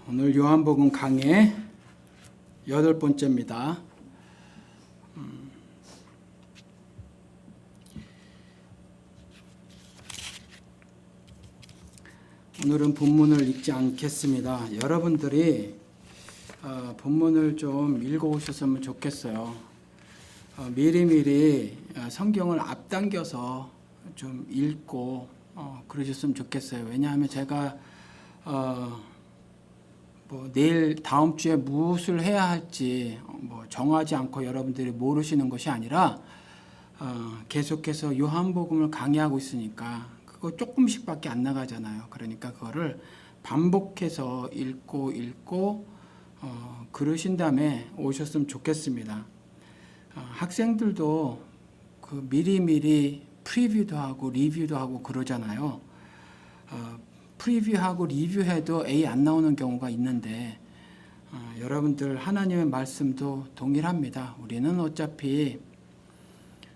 오늘 요한복음 강의 8번째입니다. 오늘은 본문을 읽지 않겠습니다. 여러분들이 본문을 좀 읽어오셨으면 좋겠어요. 미리미리 성경을 앞당겨서 좀 읽고 그러셨으면 좋겠어요. 왜냐하면 제가 내일 다음 주에 무엇을 해야 할지 정하지 않고 여러분들이 모르시는 것이 아니라 계속해서 요한복음을 강의하고 있으니까 그거 조금씩밖에 안 나가잖아요. 그러니까 그거를 반복해서 읽고 그러신 다음에 오셨으면 좋겠습니다. 학생들도 그 미리미리 프리뷰도 하고 리뷰도 하고 그러잖아요. 프리뷰하고 리뷰해도 A 안 나오는 경우가 있는데 여러분들 하나님의 말씀도 동일합니다. 우리는 어차피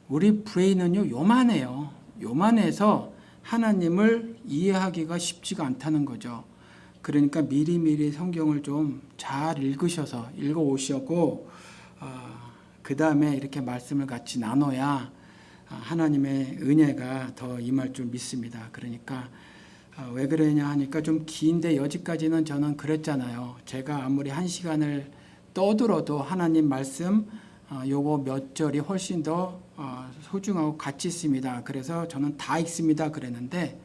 우리 브레인은요 요만해요. 요만해서 하나님을 이해하기가 쉽지가 않다는 거죠. 그러니까 미리미리 성경을 좀 잘 읽으셔서 읽어오시고 그 다음에 이렇게 말씀을 같이 나눠야 하나님의 은혜가 더 임할 줄 믿습니다. 그러니까 왜 그러냐 하니까 좀 긴데 여지까지는 저는 그랬잖아요. 제가 아무리 1시간을 떠들어도 하나님 말씀 요거 몇 절이 훨씬 더 소중하고 가치 있습니다. 그래서 저는 다 읽습니다 그랬는데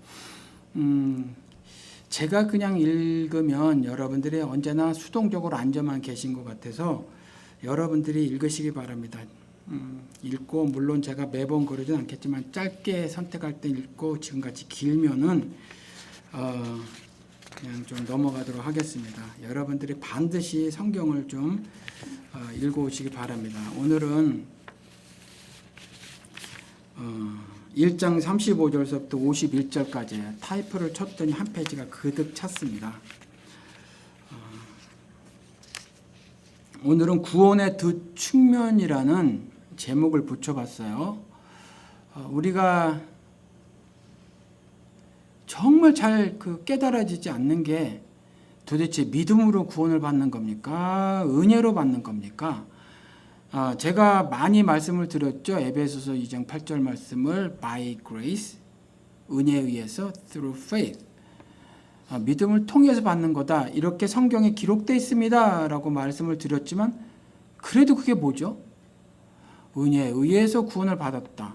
제가 그냥 읽으면 여러분들이 언제나 수동적으로 앉아만 계신 것 같아서 여러분들이 읽으시기 바랍니다. 읽고 물론 제가 매번 그러진 않겠지만 짧게 선택할 때 읽고 지금같이 길면은 그냥 좀 넘어가도록 하겠습니다. 여러분들이 반드시 성경을 좀 읽어오시기 바랍니다. 오늘은 1장 35절서부터 51절까지 타이프를 쳤더니 한 페이지가 그득 찼습니다. 오늘은 구원의 두 측면이라는 제목을 붙여봤어요. 우리가 정말 잘 깨달아지지 않는 게 도대체 믿음으로 구원을 받는 겁니까? 은혜로 받는 겁니까? 제가 많이 말씀을 드렸죠. 에베소서 2장 8절 말씀을 by grace, 은혜에 의해서 through faith. 믿음을 통해서 받는 거다. 이렇게 성경에 기록되어 있습니다. 라고 말씀을 드렸지만 그래도 그게 뭐죠? 은혜에 의해서 구원을 받았다.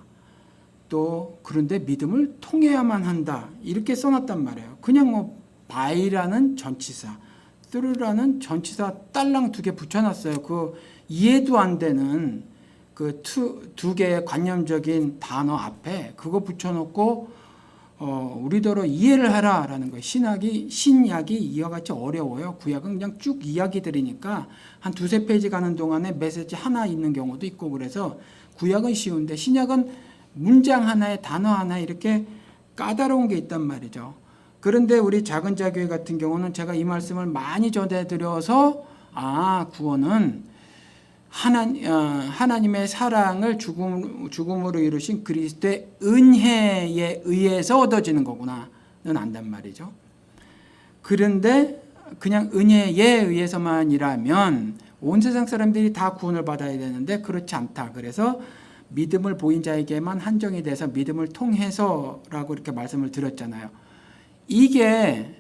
또 그런데 믿음을 통해야만 한다. 이렇게 써놨단 말이에요. 그냥 by라는 전치사, through라는 전치사 딸랑 2개 붙여놨어요. 그 이해도 안 되는 그 두 개의 관념적인 단어 앞에 그거 붙여놓고 우리더러 이해를 하라라는 거예요. 신약이 이와 같이 어려워요. 구약은 그냥 쭉 이야기들이니까 한 2-3페이지 가는 동안에 메시지 하나 있는 경우도 있고 그래서 구약은 쉬운데 신약은 문장 하나에 단어 하나 이렇게 까다로운 게 있단 말이죠. 그런데 우리 작은 자교회 같은 경우는 제가 이 말씀을 많이 전해드려서 구원은 하나님의 사랑을 죽음으로 이루신 그리스도의 은혜에 의해서 얻어지는 거구나는 안단 말이죠. 그런데 그냥 은혜에 의해서만이라면 온 세상 사람들이 다 구원을 받아야 되는데 그렇지 않다. 그래서 믿음을 보인 자에게만 한정이 돼서 믿음을 통해서라고 이렇게 말씀을 드렸잖아요. 이게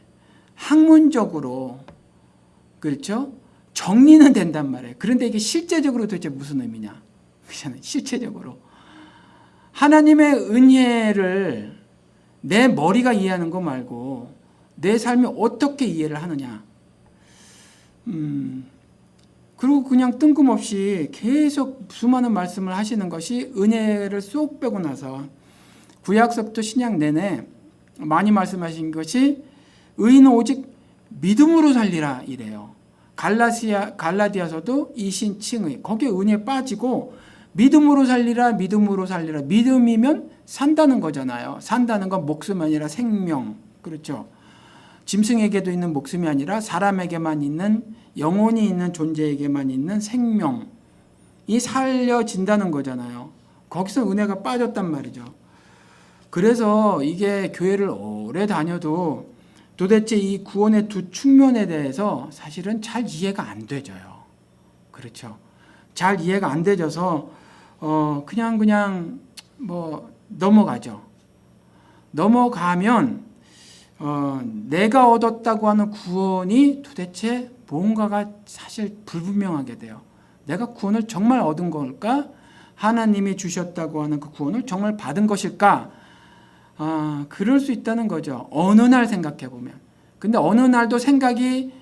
학문적으로 그렇죠? 정리는 된단 말이에요. 그런데 이게 실제적으로 도대체 무슨 의미냐? 그렇잖아요. 실제적으로 하나님의 은혜를 내 머리가 이해하는 거 말고 내 삶이 어떻게 이해를 하느냐? 그리고 그냥 뜬금없이 계속 수많은 말씀을 하시는 것이 은혜를 쏙 빼고 나서 구약서부터 신약 내내 많이 말씀하신 것이 의인은 오직 믿음으로 살리라 이래요. 갈라디아서도 이신칭의 거기에 은혜 빠지고 믿음으로 살리라. 믿음이면 산다는 거잖아요. 산다는 건 목숨이 아니라 생명. 그렇죠. 짐승에게도 있는 목숨이 아니라 사람에게만 있는 영혼이 있는 존재에게만 있는 생명이 살려진다는 거잖아요. 거기서 은혜가 빠졌단 말이죠. 그래서 이게 교회를 오래 다녀도 도대체 이 구원의 두 측면에 대해서 사실은 잘 이해가 안 되져요. 그렇죠. 잘 이해가 안 되져서 그냥 뭐 넘어가죠. 넘어가면 내가 얻었다고 하는 구원이 도대체 뭔가가 사실 불분명하게 돼요. 내가 구원을 정말 얻은 걸까? 하나님이 주셨다고 하는 그 구원을 정말 받은 것일까? 그럴 수 있다는 거죠. 어느 날 생각해 보면. 근데 어느 날도 생각이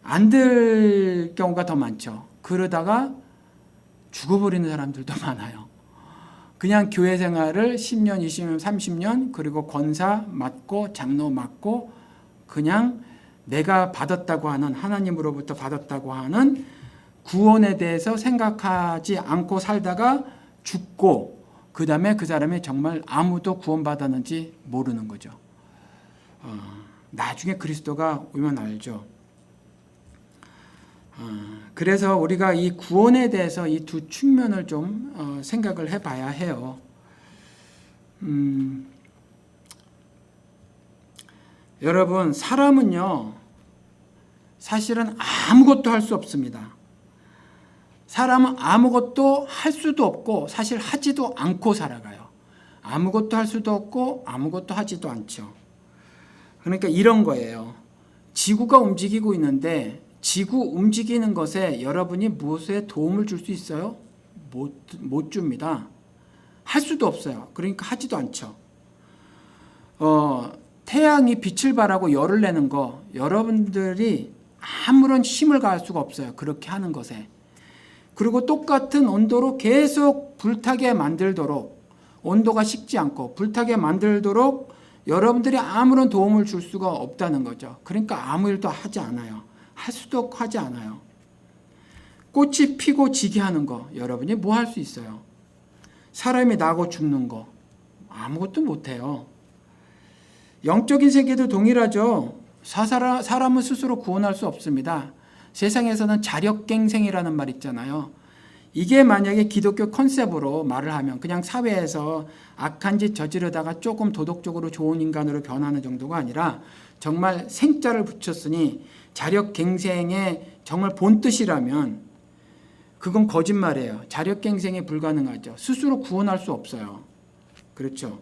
안 들 경우가 더 많죠. 그러다가 죽어버리는 사람들도 많아요. 그냥 교회 생활을 10년, 20년, 30년 그리고 권사 맡고 장로 맡고 그냥 내가 받았다고 하는 하나님으로부터 받았다고 하는 구원에 대해서 생각하지 않고 살다가 죽고 그 다음에 그 사람이 정말 아무도 구원받았는지 모르는 거죠. 나중에 그리스도가 오면 알죠. 그래서 우리가 이 구원에 대해서 이 두 측면을 좀 생각을 해봐야 해요. 여러분, 사람은요, 사실은 아무것도 할 수 없습니다. 사람은 아무것도 할 수도 없고 사실 하지도 않고 살아가요. 아무것도 할 수도 없고 아무것도 하지도 않죠. 그러니까 이런 거예요. 지구가 움직이고 있는데 지구 움직이는 것에 여러분이 무엇에 도움을 줄 수 있어요? 못 줍니다. 할 수도 없어요. 그러니까 하지도 않죠. 태양이 빛을 발하고 열을 내는 거 여러분들이 아무런 힘을 가할 수가 없어요. 그렇게 하는 것에. 그리고 똑같은 온도로 계속 불타게 만들도록 온도가 식지 않고 불타게 만들도록 여러분들이 아무런 도움을 줄 수가 없다는 거죠. 그러니까 아무 일도 하지 않아요. 할 수도 없고 하지 않아요. 꽃이 피고 지게 하는 거 여러분이 뭐 할 수 있어요? 사람이 나고 죽는 거 아무것도 못해요. 영적인 세계도 동일하죠. 사람은 스스로 구원할 수 없습니다. 세상에서는 자력갱생이라는 말 있잖아요. 이게 만약에 기독교 컨셉으로 말을 하면 그냥 사회에서 악한 짓 저지르다가 조금 도덕적으로 좋은 인간으로 변하는 정도가 아니라 정말 생자를 붙였으니 자력갱생의 정말 본뜻이라면 그건 거짓말이에요. 자력갱생이 불가능하죠. 스스로 구원할 수 없어요. 그렇죠.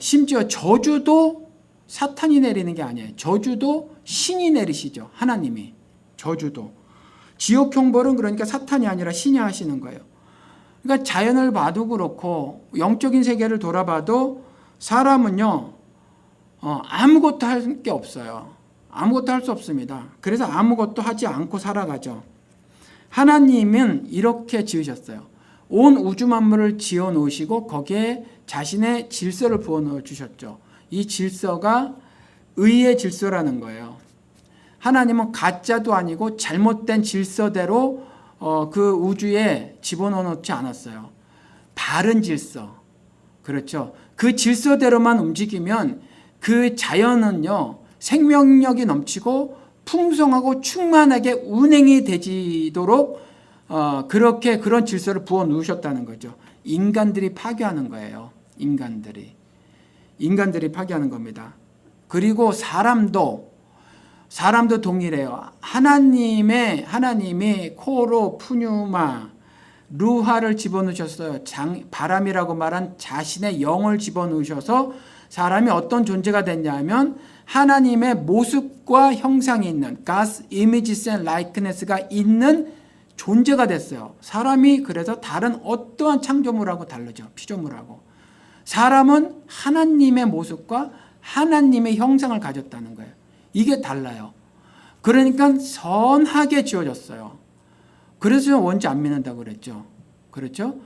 심지어 저주도 사탄이 내리는 게 아니에요. 저주도 신이 내리시죠. 하나님이. 저주도. 지옥 형벌은 그러니까 사탄이 아니라 신이 하시는 거예요. 그러니까 자연을 봐도 그렇고 영적인 세계를 돌아봐도 사람은요. 아무것도 할 게 없어요. 아무것도 할 수 없습니다. 그래서 아무것도 하지 않고 살아가죠. 하나님은 이렇게 지으셨어요. 온 우주 만물을 지어 놓으시고 거기에 자신의 질서를 부어 넣어 주셨죠. 이 질서가 의의 질서라는 거예요. 하나님은 가짜도 아니고 잘못된 질서대로 그 우주에 집어넣어 놓지 않았어요. 바른 질서. 그렇죠. 그 질서대로만 움직이면 그 자연은요, 생명력이 넘치고 풍성하고 충만하게 운행이 되지도록 그렇게 그런 질서를 부어 놓으셨다는 거죠. 인간들이 파괴하는 거예요. 인간들이 파괴하는 겁니다. 그리고 사람도 동일해요. 하나님이 코로 푸뉴마 루하를 집어넣으셨어요. 바람이라고 말한 자신의 영을 집어넣으셔서 사람이 어떤 존재가 됐냐면 하나님의 모습과 형상이 있는 God's images and likenes스가 있는 존재가 됐어요. 사람이 그래서 다른 어떠한 창조물하고 다르죠. 피조물하고. 사람은 하나님의 모습과 하나님의 형상을 가졌다는 거예요. 이게 달라요. 그러니까 선하게 지어졌어요. 그래서 원죄 안 믿는다고 그랬죠. 그렇죠?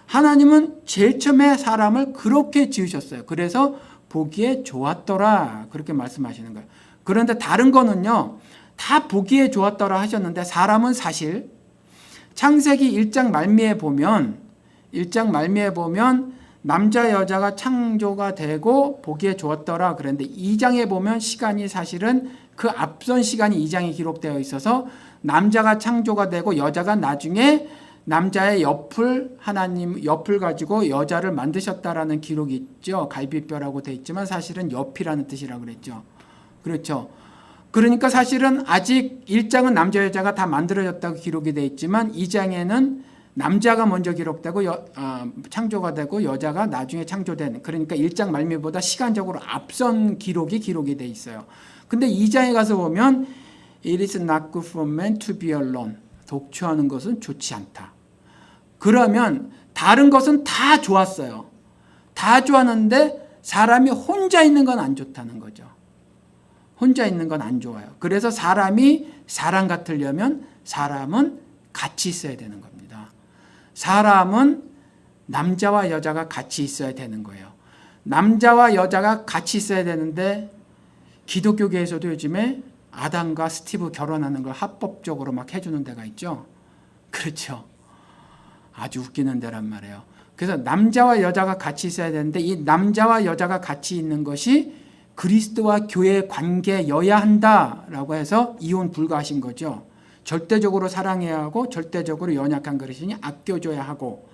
하나님은 제일 처음에 사람을 그렇게 지으셨어요. 그래서 보기에 좋았더라. 그렇게 말씀하시는 거예요. 그런데 다른 거는요. 다 보기에 좋았더라 하셨는데 사람은 사실 창세기 1장 말미에 보면 남자 여자가 창조가 되고 보기에 좋았더라 그랬는데 2장에 보면 시간이 사실은 그 앞선 시간이 2장에 기록되어 있어서 남자가 창조가 되고 여자가 나중에 남자의 하나님 옆을 가지고 여자를 만드셨다라는 기록이 있죠. 갈비뼈라고 돼 있지만 사실은 옆이라는 뜻이라고 그랬죠. 그렇죠. 그러니까 사실은 아직 1장은 남자 여자가 다 만들어졌다고 기록이 되어 있지만 2장에는 남자가 먼저 기록되고 창조가 되고 여자가 나중에 창조된, 그러니까 1장 말미보다 시간적으로 앞선 기록이 되어 있어요. 근데 2장에 가서 보면 It is not good for man to be alone. 독초하는 것은 좋지 않다. 그러면 다른 것은 다 좋았어요. 다 좋았는데 사람이 혼자 있는 건 안 좋다는 거죠. 혼자 있는 건 안 좋아요. 그래서 사람이 사람 같으려면 사람은 같이 있어야 되는 겁니다. 사람은 남자와 여자가 같이 있어야 되는 거예요. 남자와 여자가 같이 있어야 되는데 기독교계에서도 요즘에 아담과 스티브 결혼하는 걸 합법적으로 막 해주는 데가 있죠. 그렇죠. 아주 웃기는 데란 말이에요. 그래서 남자와 여자가 같이 있어야 되는데 이 남자와 여자가 같이 있는 것이 그리스도와 교회의 관계여야 한다라고 해서 이혼 불가하신 거죠. 절대적으로 사랑해야 하고 절대적으로 연약한 그릇이니 아껴줘야 하고,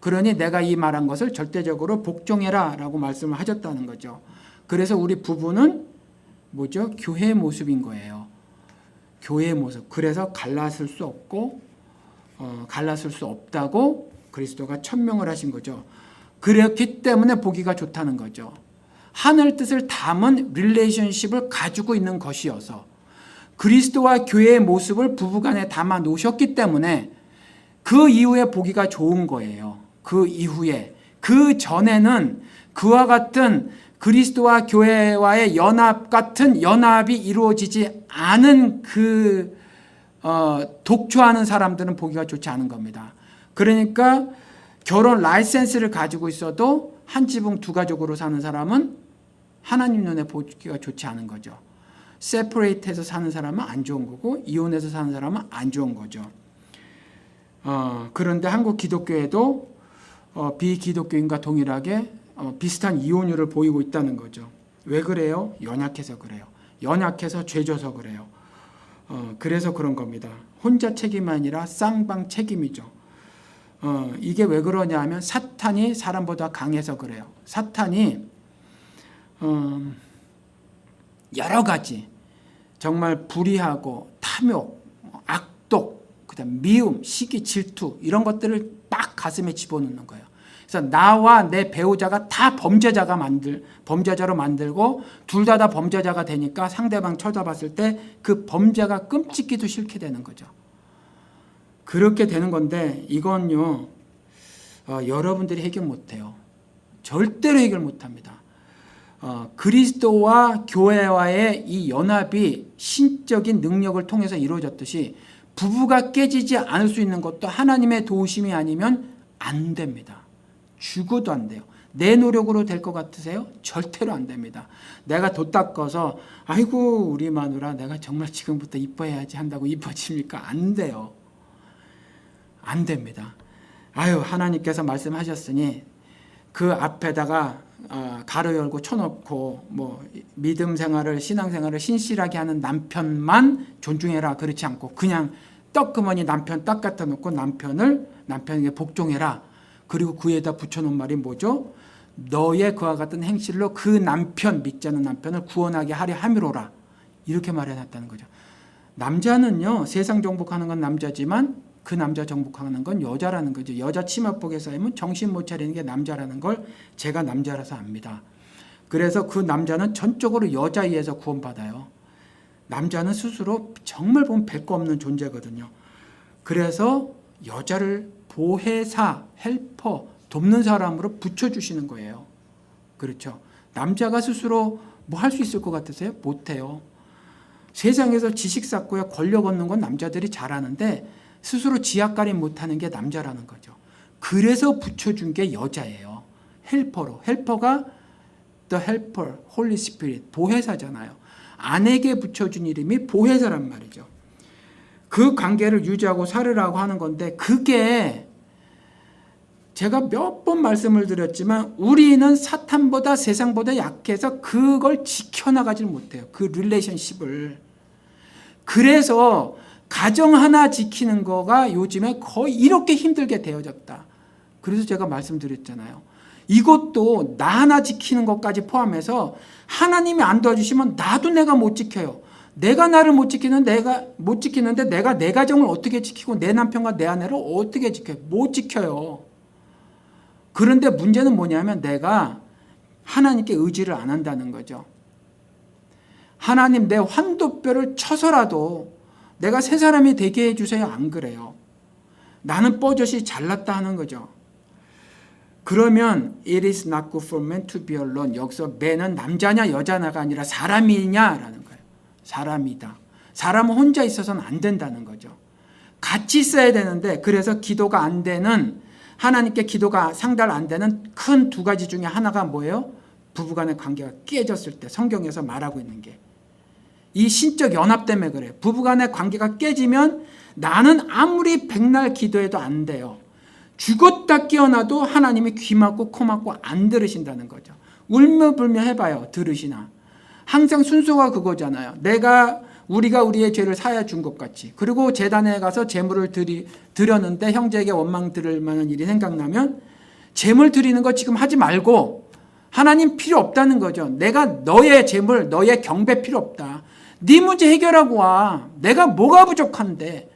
그러니 내가 이 말한 것을 절대적으로 복종해라 라고 말씀을 하셨다는 거죠. 그래서 우리 부부는 뭐죠? 교회의 모습인 거예요. 교회의 모습. 그래서 갈라설 수 없고 갈라설 수 없다고 그리스도가 천명을 하신 거죠. 그렇기 때문에 보기가 좋다는 거죠. 하늘 뜻을 담은 릴레이션십을 가지고 있는 것이어서 그리스도와 교회의 모습을 부부간에 담아 놓으셨기 때문에 그 이후에 보기가 좋은 거예요. 그 이후에. 그 전에는 그와 같은 그리스도와 교회와의 연합 같은 연합이 이루어지지 않은 독초하는 사람들은 보기가 좋지 않은 겁니다. 그러니까 결혼 라이센스를 가지고 있어도 한 지붕 두 가족으로 사는 사람은 하나님 눈에 보기가 좋지 않은 거죠. 세퍼레이트해서 사는 사람은 안 좋은 거고 이혼해서 사는 사람은 안 좋은 거죠. 그런데 한국 기독교에도 비기독교인과 동일하게 비슷한 이혼율을 보이고 있다는 거죠. 왜 그래요? 연약해서 그래요. 연약해서 죄져서 그래요. 그래서 그런 겁니다. 혼자 책임이 아니라 쌍방 책임이죠. 이게 왜 그러냐 하면 사탄이 사람보다 강해서 그래요. 사탄이 여러 가지 정말 불의하고 탐욕, 악독, 그다음 미움, 시기, 질투 이런 것들을 막 가슴에 집어넣는 거예요. 그래서 나와 내 배우자가 다 범죄자로 만들고 둘 다 범죄자가 되니까 상대방 쳐다봤을 때 그 범죄가 끔찍히도 싫게 되는 거죠. 그렇게 되는 건데 이건요 여러분들이 해결 못해요. 절대로 해결 못합니다. 그리스도와 교회와의 이 연합이 신적인 능력을 통해서 이루어졌듯이 부부가 깨지지 않을 수 있는 것도 하나님의 도우심이 아니면 안 됩니다. 죽어도 안 돼요. 내 노력으로 될 것 같으세요? 절대로 안 됩니다. 내가 도 닦아서 아이고 우리 마누라 내가 정말 지금부터 이뻐해야지 한다고 이뻐집니까? 안 돼요. 안 됩니다. 아유 하나님께서 말씀하셨으니 그 앞에다가 가로 열고 쳐놓고 뭐 믿음 생활을 신앙생활을 신실하게 하는 남편만 존중해라 그렇지 않고 그냥 떡그머니 남편 딱 갖다 놓고 남편에게 복종해라. 그리고 그 위에다 붙여놓은 말이 뭐죠? 너의 그와 같은 행실로 그 남편 믿지 않는 남편을 구원하게 하려 함이로라. 이렇게 말해놨다는 거죠. 남자는요 세상 정복하는 건 남자지만 그 남자 정복하는 건 여자라는 거죠. 여자 치마복에 쌓이면 정신 못 차리는 게 남자라는 걸 제가 남자라서 압니다. 그래서 그 남자는 전적으로 여자에 의해서 구원받아요. 남자는 스스로 정말 보면 별 거 없는 존재거든요. 그래서 여자를 보혜사, 헬퍼, 돕는 사람으로 붙여주시는 거예요. 그렇죠. 남자가 스스로 뭐 할 수 있을 것 같으세요? 못해요. 세상에서 지식 쌓고요 권력 얻는 건 남자들이 잘하는데 스스로 지약가림 못하는 게 남자라는 거죠. 그래서 붙여준 게 여자예요. 헬퍼로. 헬퍼가 the helper, Holy Spirit, 보혜사잖아요. 아내에게 붙여준 이름이 보혜사란 말이죠. 그 관계를 유지하고 살으라고 하는 건데 그게 제가 몇 번 말씀을 드렸지만 우리는 사탄보다 세상보다 약해서 그걸 지켜나가질 못해요. 그 릴레이션십을. 그래서 가정 하나 지키는 거가 요즘에 거의 이렇게 힘들게 되어졌다. 그래서 제가 말씀드렸잖아요. 이것도 나 하나 지키는 것까지 포함해서 하나님이 안 도와주시면 나도 내가 못 지켜요. 내가 나를 못 지키는데 내가 내 가정을 어떻게 지키고 내 남편과 내 아내를 어떻게 지켜요? 못 지켜요. 그런데 문제는 뭐냐면 내가 하나님께 의지를 안 한다는 거죠. 하나님 내 환도뼈를 쳐서라도 내가 새 사람이 되게 해주세요. 안 그래요. 나는 뻐젓이 잘났다 하는 거죠. 그러면 it is not good for man to be alone. 여기서 man은 남자냐 여자냐가 아니라 사람이냐라는 거예요. 사람이다. 사람은 혼자 있어서는 안 된다는 거죠. 같이 있어야 되는데 그래서 기도가 안 되는 하나님께 기도가 상달 안 되는 큰 두 가지 중에 하나가 뭐예요? 부부간의 관계가 깨졌을 때 성경에서 말하고 있는 게 이 신적 연합 때문에 그래요. 부부간의 관계가 깨지면 나는 아무리 백날 기도해도 안 돼요. 죽었다 깨어나도 하나님이 귀 막고 코 막고 안 들으신다는 거죠. 울며 불며 해봐요. 들으시나. 항상 순서가 그거잖아요. 우리가 우리의 죄를 사하여 준 것 같이. 그리고 제단에 가서 제물을 드렸는데 형제에게 원망 들을 만한 일이 생각나면 제물 드리는 거 지금 하지 말고 하나님 필요 없다는 거죠. 내가 너의 제물, 너의 경배 필요 없다. 네 문제 해결하고 와. 내가 뭐가 부족한데.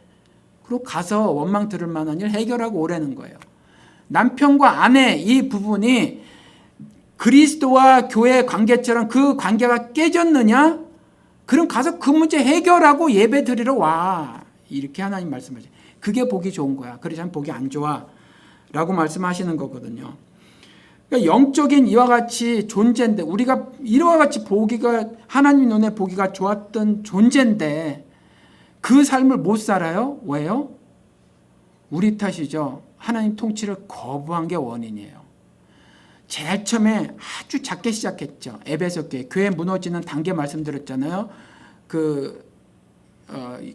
그리고 가서 원망 들을 만한 일 해결하고 오라는 거예요. 남편과 아내 이 부분이 그리스도와 교회의 관계처럼 그 관계가 깨졌느냐? 그럼 가서 그 문제 해결하고 예배 드리러 와. 이렇게 하나님 말씀하세요. 그게 보기 좋은 거야. 그러지 않으면 보기 안 좋아. 라고 말씀하시는 거거든요. 그러니까 영적인 이와 같이 존재인데 우리가 이와 같이 보기가 하나님 눈에 보기가 좋았던 존재인데 그 삶을 못 살아요? 왜요? 우리 탓이죠. 하나님 통치를 거부한 게 원인이에요. 제일 처음에 아주 작게 시작했죠. 에베소 교회 무너지는 단계 말씀드렸잖아요.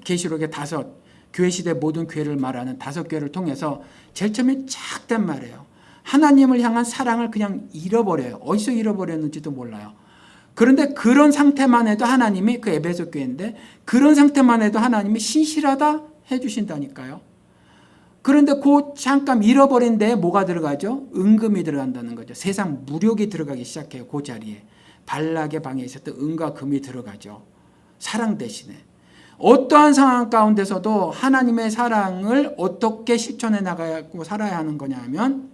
계시록의 5 교회 시대 모든 교회를 말하는 5교회를 통해서 제일 처음에 작단 말이에요. 하나님을 향한 사랑을 그냥 잃어버려요. 어디서 잃어버렸는지도 몰라요. 그런데 그런 상태만 해도 하나님이 그 에베소 교회인데 그런 상태만 해도 하나님이 신실하다 해주신다니까요. 그런데 그 잠깐 잃어버린 데에 뭐가 들어가죠? 은금이 들어간다는 거죠. 세상 무력이 들어가기 시작해요. 그 자리에. 발락의 방에 있었던 은과 금이 들어가죠. 사랑 대신에. 어떠한 상황 가운데서도 하나님의 사랑을 어떻게 실천해 나가고 살아야 하는 거냐 하면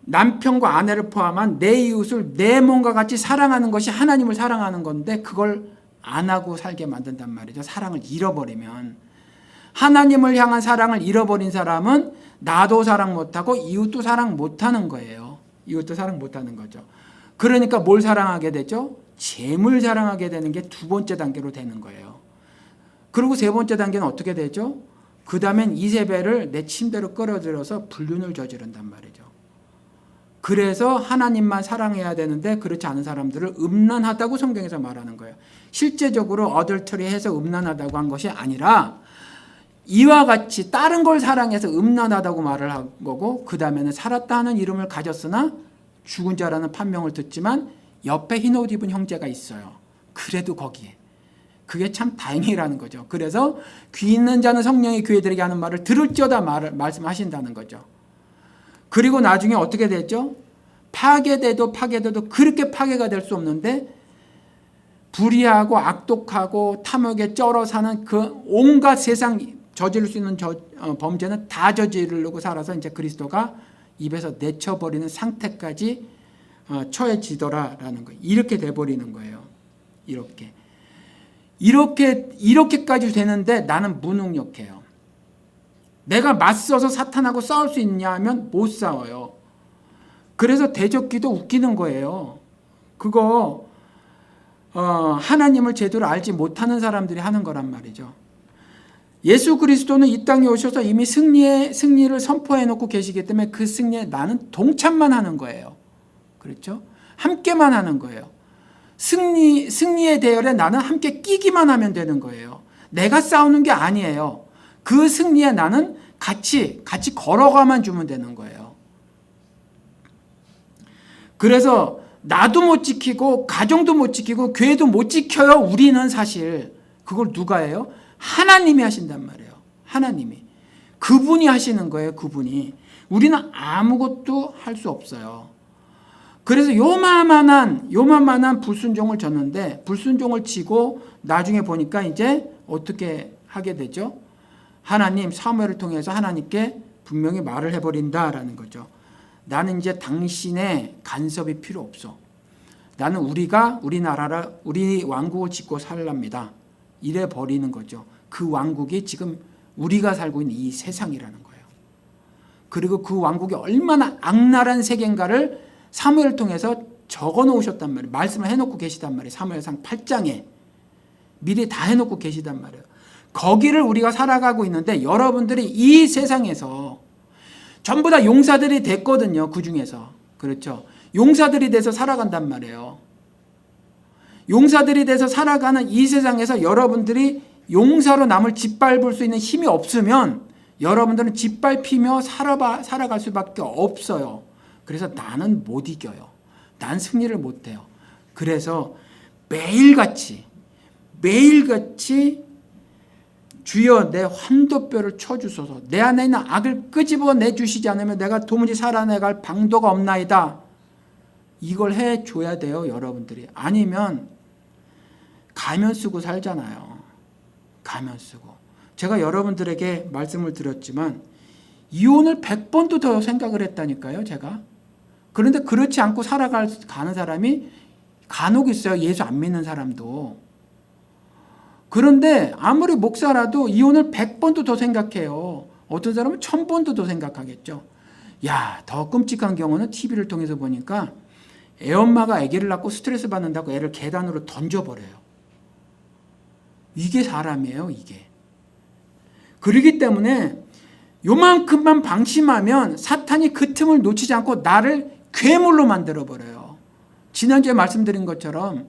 남편과 아내를 포함한 내 이웃을 내 몸과 같이 사랑하는 것이 하나님을 사랑하는 건데 그걸 안 하고 살게 만든단 말이죠. 사랑을 잃어버리면. 하나님을 향한 사랑을 잃어버린 사람은 나도 사랑 못하고 이웃도 사랑 못하는 거예요. 이웃도 사랑 못하는 거죠. 그러니까 뭘 사랑하게 되죠? 재물 사랑하게 되는 게 2번째 단계로 되는 거예요. 그리고 3번째 단계는 어떻게 되죠? 그 다음엔 이세벨을 내 침대로 끌어들여서 불륜을 저지른단 말이죠. 그래서 하나님만 사랑해야 되는데 그렇지 않은 사람들을 음란하다고 성경에서 말하는 거예요. 실제적으로 어덜터리 해서 음란하다고 한 것이 아니라 이와 같이 다른 걸 사랑해서 음란하다고 말을 한 거고 그 다음에는 살았다 하는 이름을 가졌으나 죽은 자라는 판명을 듣지만 옆에 흰 옷 입은 형제가 있어요. 그래도 거기에. 그게 참 다행이라는 거죠. 그래서 귀 있는 자는 성령이 교회들에게 하는 말을 들을지어다 말씀하신다는 거죠. 그리고 나중에 어떻게 됐죠? 파괴돼도 그렇게 파괴가 될 수 없는데 불의하고 악독하고 탐욕에 쩔어 사는 그 온갖 세상 저지를 수 있는 범죄는 다 저지르려고 살아서 이제 그리스도가 입에서 내쳐버리는 상태까지 처해지더라라는 거예요. 이렇게 돼버리는 거예요. 이렇게까지 되는데 나는 무능력해요. 내가 맞서서 사탄하고 싸울 수 있냐 하면 못 싸워요. 그래서 대적기도 웃기는 거예요. 그거 하나님을 제대로 알지 못하는 사람들이 하는 거란 말이죠. 예수 그리스도는 이 땅에 오셔서 이미 승리를 선포해 놓고 계시기 때문에 그 승리에 나는 동참만 하는 거예요. 그렇죠? 함께만 하는 거예요. 승리의 대열에 나는 함께 끼기만 하면 되는 거예요. 내가 싸우는 게 아니에요. 그 승리에 나는 같이 걸어가만 주면 되는 거예요. 그래서 나도 못 지키고 가정도 못 지키고 교회도 못 지켜요. 우리는 사실 그걸 누가 해요? 하나님이 하신단 말이에요. 하나님이. 그분이 하시는 거예요. 그분이. 우리는 아무것도 할 수 없어요. 그래서 요만한 불순종을 졌는데 불순종을 치고 나중에 보니까 이제 어떻게 하게 되죠? 하나님 사무엘을 통해서 하나님께 분명히 말을 해버린다라는 거죠. 나는 이제 당신의 간섭이 필요 없어. 나는 우리 왕국을 짓고 살랍니다. 이래 버리는 거죠. 그 왕국이 지금 우리가 살고 있는 이 세상이라는 거예요. 그리고 그 왕국이 얼마나 악랄한 세계인가를 사무엘을 통해서 적어 놓으셨단 말이에요. 말씀을 해놓고 계시단 말이에요. 사무엘상 8장에 미리 다 해놓고 계시단 말이에요. 거기를 우리가 살아가고 있는데 여러분들이 이 세상에서 전부 다 용사들이 됐거든요. 그 중에서. 그렇죠. 용사들이 돼서 살아간단 말이에요. 용사들이 돼서 살아가는 이 세상에서 여러분들이 용사로 남을 짓밟을 수 있는 힘이 없으면 여러분들은 짓밟히며 살아갈 수밖에 없어요. 그래서 나는 못 이겨요. 난 승리를 못 해요. 그래서 매일같이 주여 내 환도뼈를 쳐주소서. 내 안에 있는 악을 끄집어내 주시지 않으면 내가 도무지 살아내갈 방도가 없나이다. 이걸 해줘야 돼요. 여러분들이. 아니면 가면 쓰고 살잖아요. 가면 쓰고. 제가 여러분들에게 말씀을 드렸지만 이혼을 100번도 더 생각을 했다니까요. 제가. 그런데 그렇지 않고 가는 사람이 간혹 있어요. 예수 안 믿는 사람도. 그런데 아무리 목사라도 이혼을 100번도 더 생각해요. 어떤 사람은 1000번도 더 생각하겠죠. 야, 더 끔찍한 경우는 TV를 통해서 보니까 애엄마가 아기를 낳고 스트레스 받는다고 애를 계단으로 던져버려요. 이게 사람이에요. 이게. 그렇기 때문에 요만큼만 방심하면 사탄이 그 틈을 놓치지 않고 나를 괴물로 만들어버려요. 지난주에 말씀드린 것처럼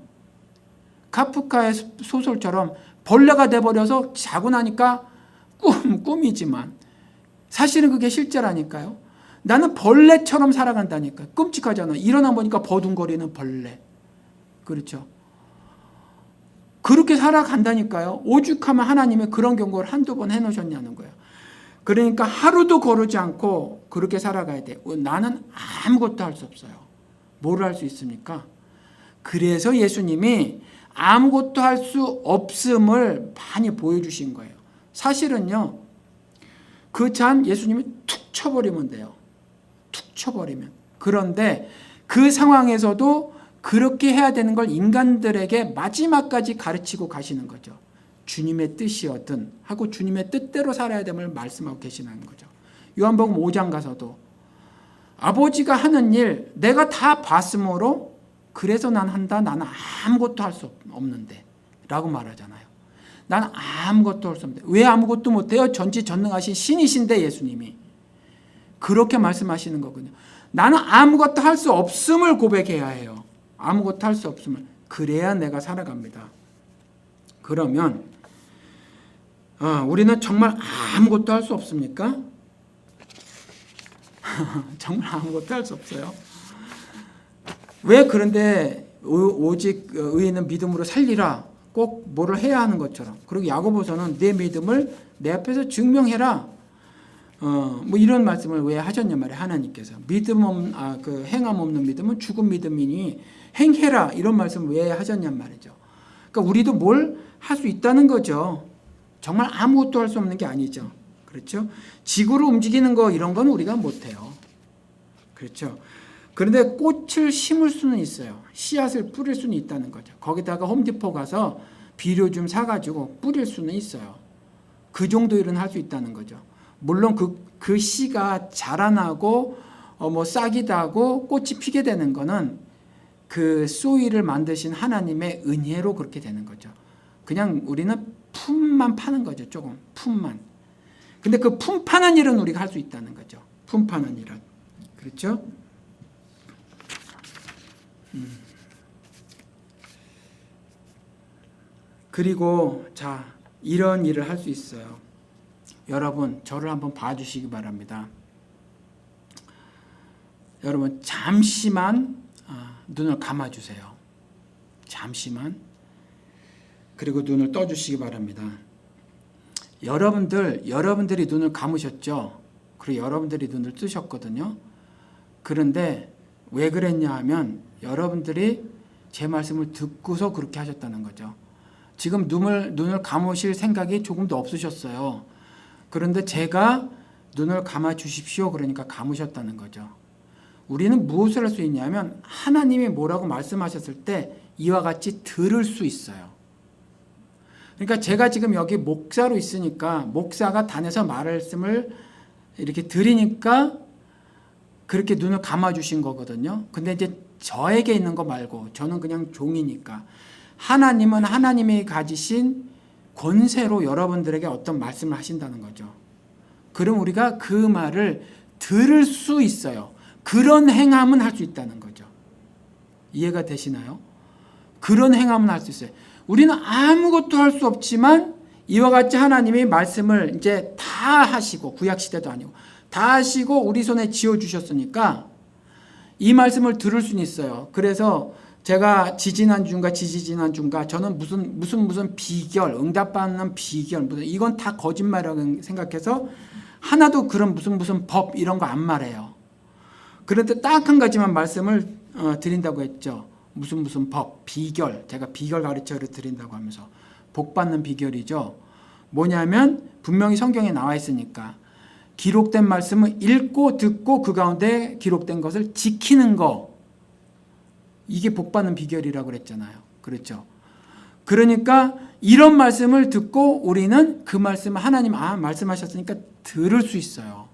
카프카의 소설처럼 벌레가 돼버려서 자고 나니까 꿈이지만 사실은 그게 실제라니까요. 나는 벌레처럼 살아간다니까. 끔찍하잖아. 일어나 보니까 버둥거리는 벌레. 그렇죠. 그렇게 살아간다니까요. 오죽하면 하나님이 그런 경고를 한두 번 해놓으셨냐는 거예요. 그러니까 하루도 거르지 않고 그렇게 살아가야 돼. 나는 아무것도 할 수 없어요. 뭘 할 수 있습니까? 그래서 예수님이 아무것도 할 수 없음을 많이 보여주신 거예요. 사실은요. 그 잔 예수님이 툭 쳐버리면 돼요. 툭 쳐버리면. 그런데 그 상황에서도 그렇게 해야 되는 걸 인간들에게 마지막까지 가르치고 가시는 거죠. 주님의 뜻이었든 하고 주님의 뜻대로 살아야 됨을 말씀하고 계시는 거죠. 요한복음 5장 가서도 아버지가 하는 일 내가 다 봤으므로 그래서 난 한다. 나는 아무것도 할 수 없는데 라고 말하잖아요. 나는 아무것도 할 수 없는데. 왜 아무것도 못해요? 전지전능하신 신이신데 예수님이. 그렇게 말씀하시는 거군요. 나는 아무것도 할 수 없음을 고백해야 해요. 아무것도 할 수 없음을. 그래야 내가 살아갑니다. 그러면 우리는 정말 아무것도 할 수 없습니까? 정말 아무것도 할 수 없어요. 왜 그런데 오직 의인은 믿음으로 살리라. 꼭 뭐를 해야 하는 것처럼. 그리고 야고보서는 내 믿음을 내 앞에서 증명해라. 뭐 이런 말씀을 왜 하셨냐 말이에요. 하나님께서. 행함 없는 믿음은 죽은 믿음이니 행해라. 이런 말씀을 왜 하셨냔 말이죠. 그러니까 우리도 뭘 할 수 있다는 거죠. 정말 아무것도 할 수 없는 게 아니죠. 그렇죠? 지구를 움직이는 거 이런 건 우리가 못해요. 그렇죠? 그런데 꽃을 심을 수는 있어요. 씨앗을 뿌릴 수는 있다는 거죠. 거기다가 홈디포 가서 비료 좀 사가지고 뿌릴 수는 있어요. 그 정도 일은 할 수 있다는 거죠. 물론 그 씨가 자라나고 싹이 나고 꽃이 피게 되는 거는 그 소일을 만드신 하나님의 은혜로 그렇게 되는 거죠. 그냥 우리는 품만 파는 거죠. 조금 품만. 근데 그 품 파는 일은 우리가 할 수 있다는 거죠. 품 파는 일은. 그렇죠? 그리고 자, 이런 일을 할 수 있어요. 여러분, 저를 한번 봐주시기 바랍니다. 여러분, 잠시만 눈을 감아주세요. 잠시만. 그리고 눈을 떠주시기 바랍니다. 여러분들이 눈을 감으셨죠? 그리고 여러분들이 눈을 뜨셨거든요. 그런데 왜 그랬냐 하면 여러분들이 제 말씀을 듣고서 그렇게 하셨다는 거죠. 지금 눈을 감으실 생각이 조금도 없으셨어요. 그런데 제가 눈을 감아 주십시오. 그러니까 감으셨다는 거죠. 우리는 무엇을 할 수 있냐면 하나님이 뭐라고 말씀하셨을 때 이와 같이 들을 수 있어요. 그러니까 제가 지금 여기 목사로 있으니까 목사가 단에서 말씀을 이렇게 드리니까 그렇게 눈을 감아 주신 거거든요. 근데 이제 저에게 있는 거 말고 저는 그냥 종이니까 하나님은 하나님이 가지신 권세로 여러분들에게 어떤 말씀을 하신다는 거죠. 그럼 우리가 그 말을 들을 수 있어요. 그런 행함은 할 수 있다는 거죠. 이해가 되시나요? 그런 행함은 할 수 있어요. 우리는 아무것도 할 수 없지만 이와 같이 하나님이 말씀을 이제 다 하시고 구약시대도 아니고 다 하시고 우리 손에 쥐어주셨으니까 이 말씀을 들을 수는 있어요. 그래서 제가 지지난주인가 지지난주인가 저는 무슨 비결, 응답받는 비결, 이건 다 거짓말이라고 생각해서 하나도 그런 무슨 법 이런 거 안 말해요. 그런데 딱 한 가지만 말씀을 드린다고 했죠. 무슨 법, 비결, 제가 비결 가르쳐 드린다고 하면서 복 받는 비결이죠. 뭐냐면 분명히 성경에 나와 있으니까 기록된 말씀을 읽고 듣고 그 가운데 기록된 것을 지키는 거, 이게 복 받는 비결이라고 그랬잖아요. 그렇죠? 그러니까 이런 말씀을 듣고 우리는 그 말씀을 하나님 말씀하셨으니까 들을 수 있어요.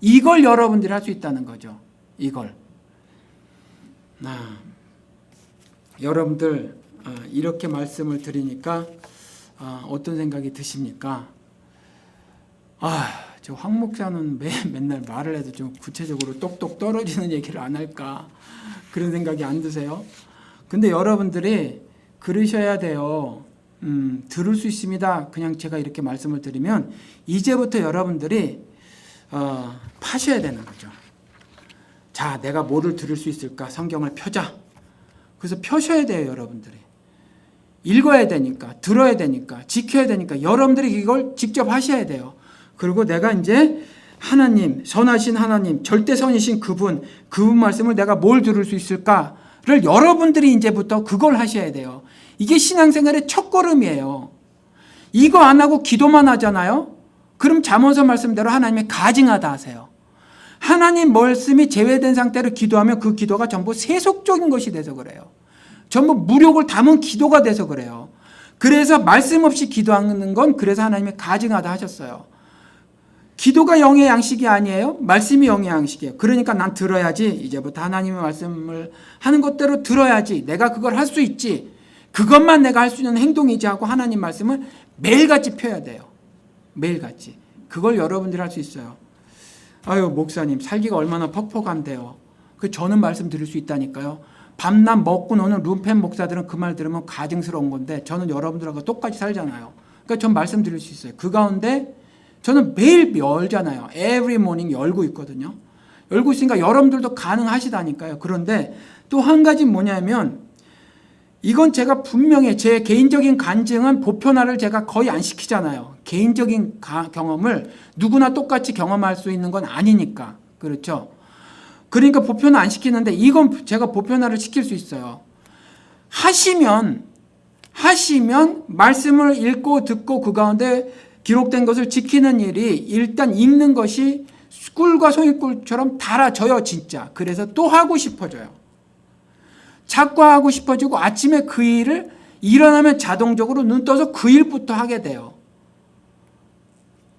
이걸 여러분들이 할 수 있다는 거죠. 이걸. 여러분들 이렇게 말씀을 드리니까 어떤 생각이 드십니까? 저 황 목사는 맨날 말을 해도 좀 구체적으로 똑똑 떨어지는 얘기를 안 할까 그런 생각이 안 드세요? 근데 여러분들이 그러셔야 돼요. 들을 수 있습니다. 그냥 제가 이렇게 말씀을 드리면 이제부터 여러분들이 파셔야 되는 거죠. 자, 내가 뭐를 들을 수 있을까? 성경을 펴자. 그래서 펴셔야 돼요, 여러분들이. 읽어야 되니까, 들어야 되니까, 지켜야 되니까 여러분들이 이걸 직접 하셔야 돼요. 그리고 내가 이제 하나님, 선하신 하나님, 절대선이신 그분 말씀을 내가 뭘 들을 수 있을까를 여러분들이 이제부터 그걸 하셔야 돼요. 이게 신앙생활의 첫걸음이에요. 이거 안 하고 기도만 하잖아요. 그럼 잠언서 말씀대로 하나님이 가증하다 하세요. 하나님 말씀이 제외된 상태로 기도하면 그 기도가 전부 세속적인 것이 돼서 그래요. 전부 무력을 담은 기도가 돼서 그래요. 그래서 말씀 없이 기도하는 건 그래서 하나님이 가증하다 하셨어요. 기도가 영의 양식이 아니에요. 말씀이 영의 양식이에요. 그러니까 난 들어야지. 이제부터 하나님의 말씀을 하는 것대로 들어야지. 내가 그걸 할 수 있지. 그것만 내가 할 수 있는 행동이지 하고 하나님 말씀을 매일같이 펴야 돼요. 매일같이. 그걸 여러분들이 할 수 있어요. 아유, 목사님 살기가 얼마나 퍽퍽한데요. 저는 말씀 드릴 수 있다니까요. 밤낮 먹고 노는 룸펜 목사들은 그 말 들으면 가증스러운 건데 저는 여러분들하고 똑같이 살잖아요. 그러니까 전 말씀 드릴 수 있어요. 그 가운데 저는 매일 열잖아요. Every morning 열고 있거든요. 열고 있으니까 여러분들도 가능하시다니까요. 그런데 또 한 가지 뭐냐면 이건 제가 분명히 제 개인적인 간증은 보편화를 제가 거의 안 시키잖아요. 개인적인 경험을 누구나 똑같이 경험할 수 있는 건 아니니까. 그렇죠? 그러니까 보편화 안 시키는데 이건 제가 보편화를 시킬 수 있어요. 하시면 말씀을 읽고 듣고 그 가운데 기록된 것을 지키는 일이 일단 읽는 것이 꿀과 송이꿀처럼 달아져요, 진짜. 그래서 또 하고 싶어져요. 자꾸 하고 싶어지고 아침에 그 일을 일어나면 자동적으로 눈 떠서 그 일부터 하게 돼요.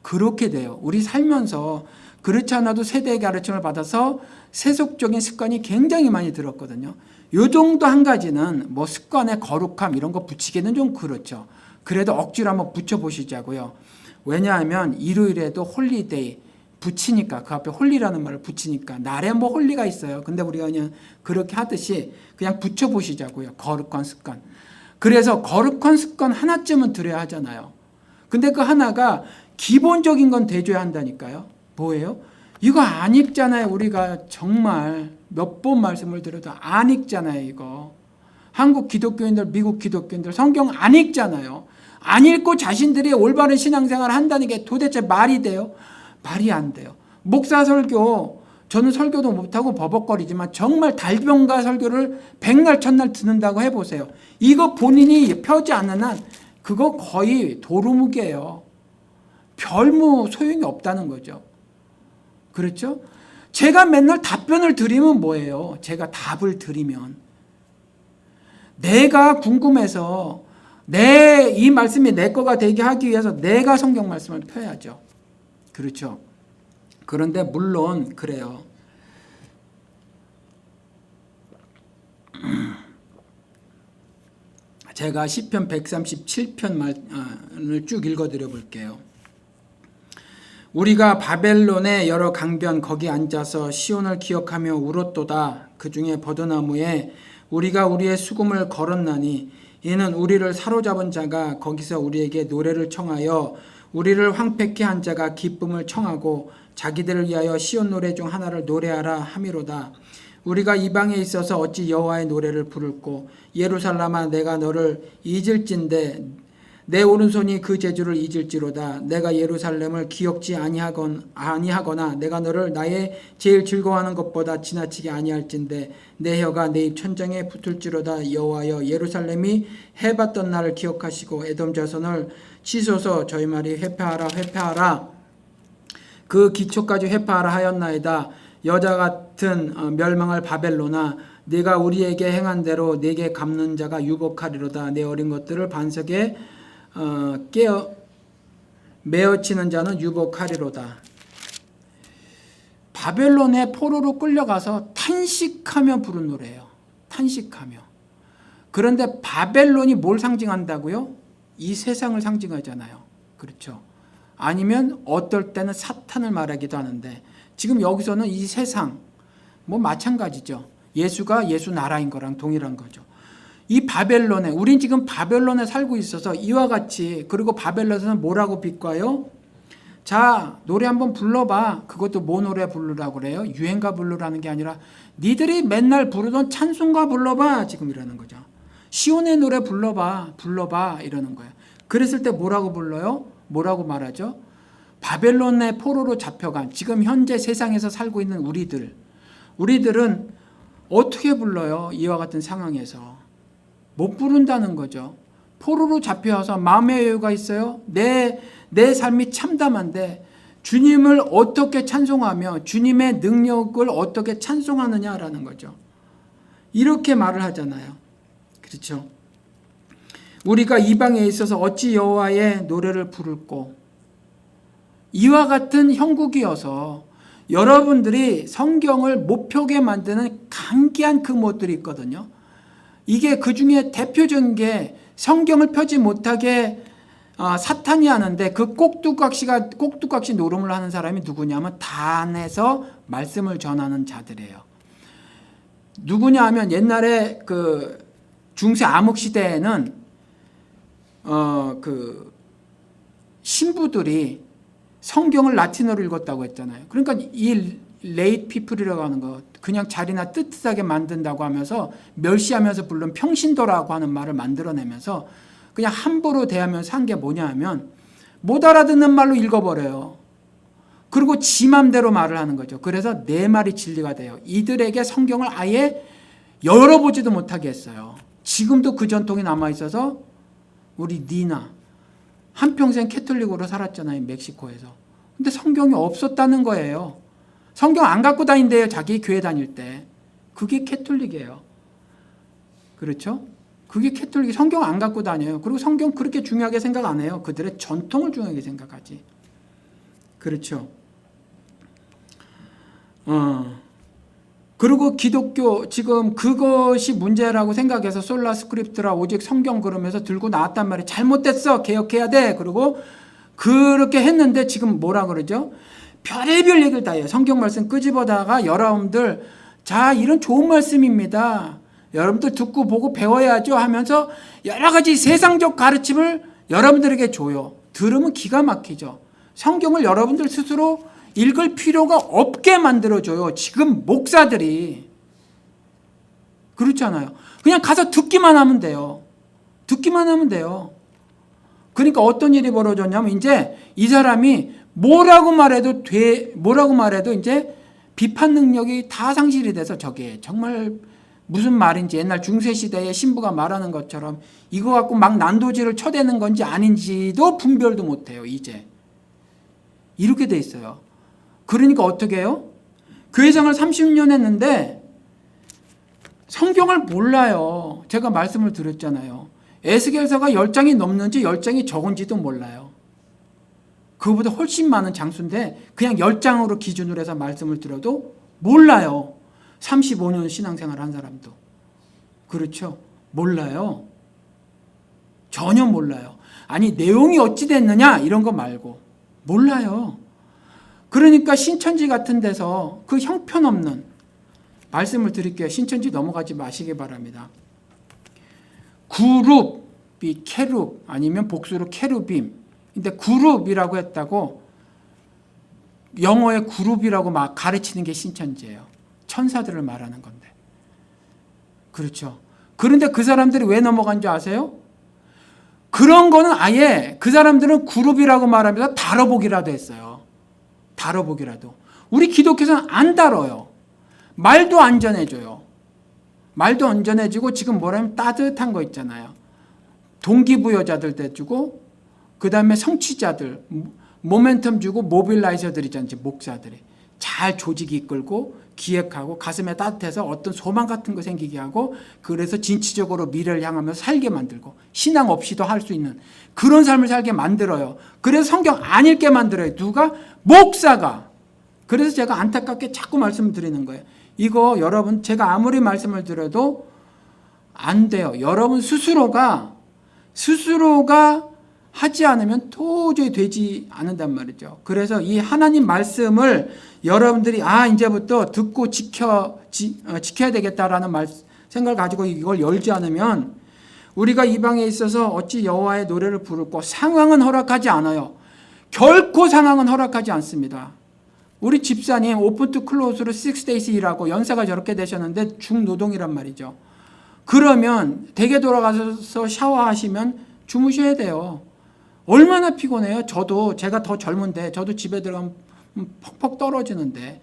그렇게 돼요. 우리 살면서 그렇지 않아도 세대의 가르침을 받아서 세속적인 습관이 굉장히 많이 들었거든요. 요 정도 한 가지는 뭐 습관의 거룩함 이런 거 붙이기는 좀 그렇죠. 그래도 억지로 한번 붙여보시자고요. 왜냐하면 일요일에도 홀리데이 붙이니까 그 앞에 홀리라는 말을 붙이니까 날에 뭐 홀리가 있어요. 근데 우리가 그냥 그렇게 하듯이 그냥 붙여보시자고요. 거룩한 습관. 그래서 거룩한 습관 하나쯤은 들여야 하잖아요. 근데 그 하나가 기본적인 건 대줘야 한다니까요. 뭐예요? 이거 안 읽잖아요. 우리가 정말 몇 번 말씀을 드려도 안 읽잖아요. 이거 한국 기독교인들, 미국 기독교인들 성경 안 읽잖아요. 안 읽고 자신들이 올바른 신앙생활을 한다는 게 도대체 말이 돼요? 말이 안 돼요. 목사 설교, 저는 설교도 못하고 버벅거리지만 정말 달병가 설교를 백날 첫날 듣는다고 해보세요. 이거 본인이 펴지 않는 한 그거 거의 도루묵이에요. 별무 소용이 없다는 거죠. 그렇죠? 제가 맨날 답변을 드리면 뭐예요? 제가 답을 드리면 내가 궁금해서 이 말씀이 내 거가 되게 하기 위해서 내가 성경 말씀을 펴야죠. 그렇죠? 그런데 물론 그래요. 제가 시편 137편을 쭉 읽어드려 볼게요. 우리가 바벨론의 여러 강변 거기 앉아서 시온을 기억하며 울었도다. 그 중에 버드나무에 우리가 우리의 수금을 걸었나니 이는 우리를 사로잡은 자가 거기서 우리에게 노래를 청하여 우리를 황폐케 한 자가 기쁨을 청하고 자기들을 위하여 시온 노래 중 하나를 노래하라 함이로다. 우리가 이방에 있어서 어찌 여호와의 노래를 부를꼬. 예루살렘아 내가 너를 잊을진대 내 오른손이 그 재주를 잊을지로다. 내가 예루살렘을 기억지 아니하거나 내가 너를 나의 제일 즐거워하는 것보다 지나치게 아니할진대 내 혀가 내 입 천장에 붙을지로다. 여호와여 예루살렘이 해봤던 날을 기억하시고 에돔 자손을 치소서. 저희 말이 회개하라 회개하라 그 기초까지 회개하라 하였나이다. 여자 같은 멸망할 바벨론아 네가 우리에게 행한 대로 네게 갚는 자가 유복하리로다. 내 어린 것들을 반석에 메어치는 자는 유복하리로다. 바벨론의 포로로 끌려가서 탄식하며 부른 노래예요. 탄식하며. 그런데 바벨론이 뭘 상징한다고요? 이 세상을 상징하잖아요. 그렇죠? 아니면 어떨 때는 사탄을 말하기도 하는데 지금 여기서는 이 세상 뭐 마찬가지죠. 예수가 예수 나라인 거랑 동일한 거죠. 이 바벨론에 우린 지금 바벨론에 살고 있어서 이와 같이 그리고 바벨론에서는 뭐라고 비꼬아요? 자 노래 한번 불러봐. 그것도 뭐 노래 부르라고 그래요? 유행가 부르라는 게 아니라 니들이 맨날 부르던 찬송가 불러봐 지금 이러는 거죠. 시온의 노래 불러봐 이러는 거예요. 그랬을 때 뭐라고 불러요? 뭐라고 말하죠? 바벨론의 포로로 잡혀간 지금 현재 세상에서 살고 있는 우리들은 어떻게 불러요? 이와 같은 상황에서 못 부른다는 거죠. 포로로 잡혀와서 마음의 여유가 있어요. 내 삶이 참담한데 주님을 어떻게 찬송하며 주님의 능력을 어떻게 찬송하느냐라는 거죠. 이렇게 말을 하잖아요. 그렇죠? 우리가 이방에 있어서 어찌 여호와의 노래를 부를꼬. 이와 같은 형국이어서 여러분들이 성경을 못 펴게 만드는 간계한 그 못들이 있거든요. 이게 그 중에 대표적인 게 성경을 펴지 못하게 사탄이 하는데 그 꼭두각시 노름을 하는 사람이 누구냐면 단에서 말씀을 전하는 자들이에요. 누구냐 하면 옛날에 그 중세 암흑 시대에는 그 신부들이 성경을 라틴어로 읽었다고 했잖아요. 그러니까 이 레이 피플이라고 하는 거 그냥 자리나 뜨뜻하게 만든다고 하면서 멸시하면서 부른 평신도라고 하는 말을 만들어내면서 그냥 함부로 대하면서 한 게 뭐냐 하면 못 알아듣는 말로 읽어버려요. 그리고 지 맘대로 말을 하는 거죠. 그래서 내 말이 진리가 돼요. 이들에게 성경을 아예 열어보지도 못하게 했어요. 지금도 그 전통이 남아있어서 우리 니나 한평생 캐톨릭으로 살았잖아요. 멕시코에서. 근데 성경이 없었다는 거예요. 성경 안 갖고 다닌대요. 자기 교회 다닐 때. 그게 캐톨릭이에요. 그렇죠? 그게 캐톨릭이 성경 안 갖고 다녀요. 그리고 성경 그렇게 중요하게 생각 안 해요. 그들의 전통을 중요하게 생각하지. 그렇죠? 그리고 기독교 지금 그것이 문제라고 생각해서 솔라 스크립트라 오직 성경 그러면서 들고 나왔단 말이에요. 잘못됐어. 개혁해야 돼. 그리고 그렇게 했는데 지금 뭐라 그러죠? 별의별 얘기를 다 해요. 성경 말씀 끄집어다가 여러분들 자 이런 좋은 말씀입니다. 여러분들 듣고 보고 배워야죠 하면서 여러 가지 세상적 가르침을 여러분들에게 줘요. 들으면 기가 막히죠. 성경을 여러분들 스스로 읽을 필요가 없게 만들어줘요. 지금 목사들이. 그렇잖아요. 그냥 가서 듣기만 하면 돼요. 듣기만 하면 돼요. 그러니까 어떤 일이 벌어졌냐면 이제 이 사람이 뭐라고 말해도 이제 비판 능력이 다 상실이 돼서 저게 정말 무슨 말인지 옛날 중세시대의 신부가 말하는 것처럼 이거 갖고 막 난도질을 쳐대는 건지 아닌지도 분별도 못해요. 이제 이렇게 돼 있어요. 그러니까 어떻게 해요? 교회생활 30년 했는데 성경을 몰라요. 제가 말씀을 드렸잖아요. 에스겔서가 10장이 넘는지 10장이 적은지도 몰라요. 그거보다 훨씬 많은 장수인데 그냥 10장으로 기준으로 해서 말씀을 드려도 몰라요. 35년 신앙생활 한 사람도. 그렇죠? 몰라요. 전혀 몰라요. 아니 내용이 어찌 됐느냐 이런 거 말고 몰라요. 그러니까 신천지 같은 데서 그 형편없는 말씀을 드릴게요. 신천지 넘어가지 마시기 바랍니다. 그룹이 캐룹 아니면 복수로 캐루빔. 근데 그룹이라고 했다고 영어의 그룹이라고 막 가르치는 게 신천지예요. 천사들을 말하는 건데. 그렇죠. 그런데 그 사람들이 왜 넘어간 줄 아세요? 그런 거는 아예 그 사람들은 그룹이라고 말하면서 다뤄보기라도 했어요. 다뤄보기라도. 우리 기독교에서는 안 다뤄요. 말도 안 전해줘요. 말도 안 전해주고 지금 뭐라면 따뜻한 거 있잖아요. 동기부여자들 대주고 그 다음에 성취자들 모멘텀 주고 모빌라이저들이잖아요. 목사들이. 잘 조직 이끌고 기획하고 가슴에 따뜻해서 어떤 소망 같은 거 생기게 하고 그래서 진취적으로 미래를 향하면서 살게 만들고 신앙 없이도 할 수 있는 그런 삶을 살게 만들어요. 그래서 성경 안 읽게 만들어요. 누가? 목사가. 그래서 제가 안타깝게 자꾸 말씀을 드리는 거예요. 이거 여러분 제가 아무리 말씀을 드려도 안 돼요. 여러분 스스로가 하지 않으면 도저히 되지 않는단 말이죠. 그래서 이 하나님 말씀을 여러분들이 이제부터 듣고 지켜야 되겠다라는 생각을 가지고 이걸 열지 않으면 우리가 이 방에 있어서 어찌 여호와의 노래를 부르고 상황은 허락하지 않아요. 결코 상황은 허락하지 않습니다. 우리 집사님 오픈 투 클로즈로 6days 일하고 연세가 저렇게 되셨는데 중노동이란 말이죠. 그러면 댁에 돌아가서 샤워하시면 주무셔야 돼요. 얼마나 피곤해요. 제가 더 젊은데 저도 집에 들어가면 퍽퍽 떨어지는데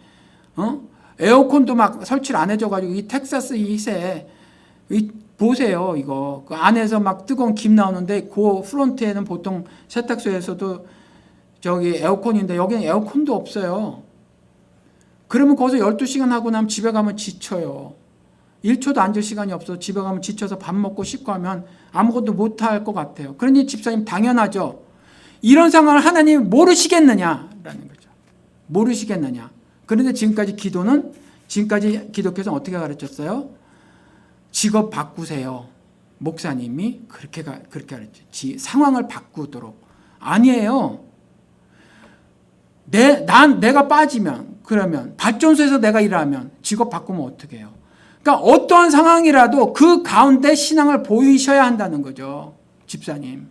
에어컨도 막 설치를 안 해줘가지고 이 텍사스 이세 보세요. 이거 그 안에서 막 뜨거운 김 나오는데 그 프론트에는 보통 세탁소에서도 저기 에어컨인데 여기는 에어컨도 없어요. 그러면 거기서 12시간 하고 나면 집에 가면 지쳐요. 1초도 앉을 시간이 없어서 집에 가면 지쳐서 밥 먹고 씻고 하면 아무것도 못할 것 같아요. 그러니 집사님 당연하죠. 이런 상황을 하나님이 모르시겠느냐라는 거죠. 모르시겠느냐. 그런데 지금까지 기독교에서는 어떻게 가르쳤어요? 직업 바꾸세요. 목사님이 그렇게 가르쳤죠. 상황을 바꾸도록. 아니에요. 내가 빠지면 그러면 발전소에서 내가 일하면 직업 바꾸면 어떻게 해요? 그러니까 어떠한 상황이라도 그 가운데 신앙을 보이셔야 한다는 거죠. 집사님.